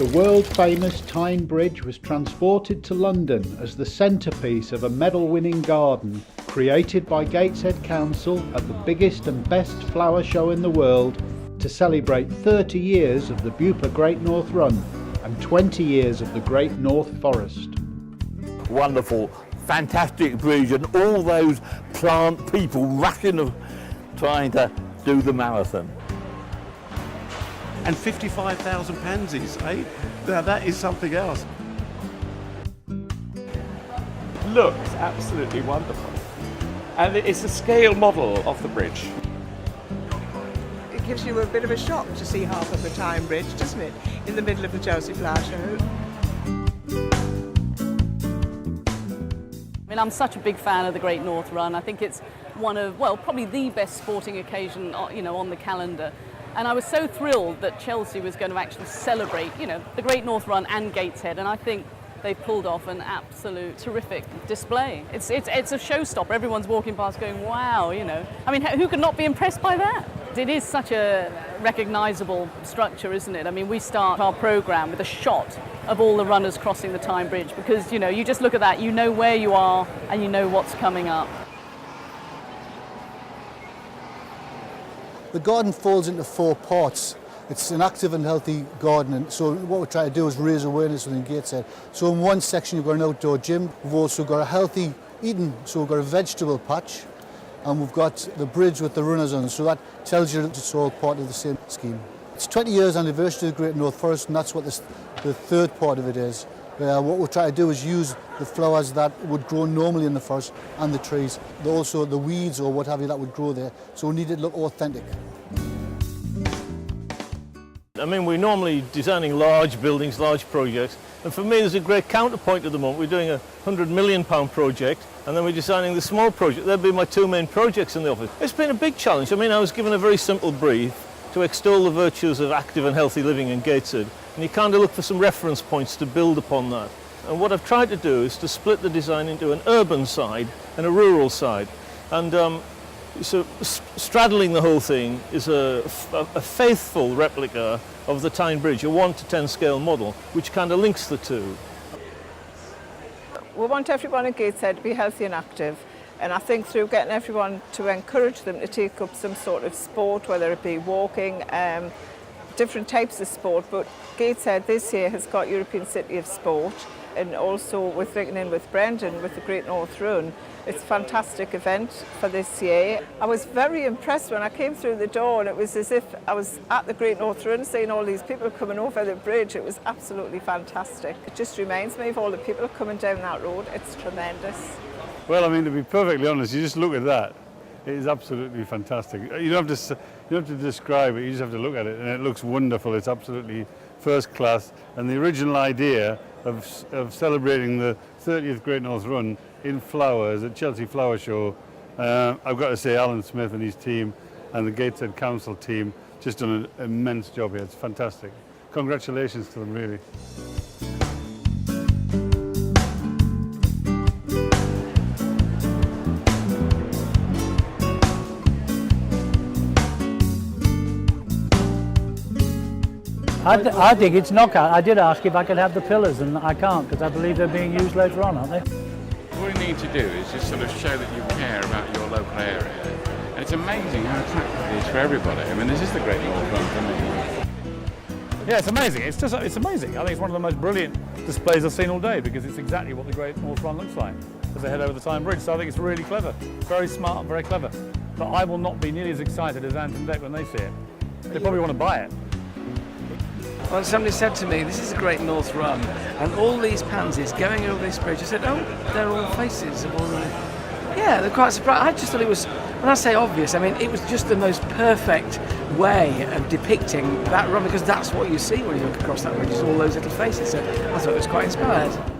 The world-famous Tyne Bridge was transported to London as the centrepiece of a medal-winning garden created by Gateshead Council at the biggest and best flower show in the world to celebrate 30 years of the Bupa Great North Run and 20 years of the Great North Forest. Wonderful, fantastic bridge, and all those plant people rushing trying to do the marathon. And 55,000 pansies, eh? Now that is something else. Looks absolutely wonderful. And it's a scale model of the bridge. It gives you a bit of a shock to see half of the Tyne Bridge, doesn't it? In the middle of the Chelsea Flower Show. I mean, I'm such a big fan of the Great North Run. I think it's one of, well, probably the best sporting occasion, on the calendar. And I was so thrilled that Chelsea was going to actually celebrate, the Great North Run and Gateshead. And I think they pulled off an absolute terrific display. It's a showstopper. Everyone's walking past going, wow, I mean, who could not be impressed by that? It is such a recognisable structure, isn't it? I mean, we start our programme with a shot of all the runners crossing the Tyne Bridge because, you just look at that, you know where you are and you know what's coming up. The garden falls into 4 parts. It's an active and healthy garden, and so what we're trying to do is raise awareness within Gateshead. So in one section you've got an outdoor gym, we've also got a healthy eating, so we've got a vegetable patch, and we've got the bridge with the runners on, so that tells you it's all part of the same scheme. It's 20 years anniversary of the Great North Forest, and that's what the third part of it is. What we're trying to do is use the flowers that would grow normally in the forest and the trees. Also the weeds or what have you that would grow there, so we need it to look authentic. I mean, we're normally designing large buildings, large projects, and for me there's a great counterpoint at the moment. We're doing a £100 million project, and then we're designing the small project. They'll be my 2 main projects in the office. It's been a big challenge. I mean, I was given a very simple brief to extol the virtues of active and healthy living in Gateshead, and you kind of look for some reference points to build upon that. And what I've tried to do is to split the design into an urban side and a rural side. And so straddling the whole thing is a faithful replica of the Tyne Bridge, a 1:10 scale model, which kind of links the two. We want everyone in Gateshead to be healthy and active, and I think through getting everyone to encourage them to take up some sort of sport, whether it be walking, different types of sport, but Gateshead this year has got European City of Sport, and also with linking in with Brendan with the Great North Run. It's a fantastic event for this year. I was very impressed when I came through the door, and it was as if I was at the Great North Run seeing all these people coming over the bridge. It was absolutely fantastic. It just reminds me of all the people coming down that road. It's tremendous. Well, I mean, to be perfectly honest, you just look at that. It is absolutely fantastic. You don't have to describe it, you just have to look at it, and it looks wonderful. It's absolutely first class. And the original idea of celebrating the 30th Great North Run in flowers at Chelsea Flower Show, I've got to say Alan Smith and his team and the Gateshead Council team just done an immense job here. It's fantastic. Congratulations to them, really. I think it's knockout. I did ask if I could have the pillars, and I can't because I believe they're being used later on, aren't they? What you need to do is just sort of show that you care about your local area. And it's amazing how attractive it is for everybody. I mean, this is the Great North Run for me. Yeah, it's amazing. It's amazing. I think it's one of the most brilliant displays I've seen all day because it's exactly what the Great North Run looks like as they head over the Tyne Bridge. So I think it's really clever, very smart, very clever. But I will not be nearly as excited as Ant and Beck when they see it. They probably want to buy it. Well, somebody said to me, this is a Great North Run, and all these pansies going over this bridge. I said, oh, they're all faces of all the... Yeah, they're quite surprised. I just thought it was, when I say obvious, I mean, it was just the most perfect way of depicting that run, because that's what you see when you look across that bridge, is all those little faces. So I thought it was quite inspired.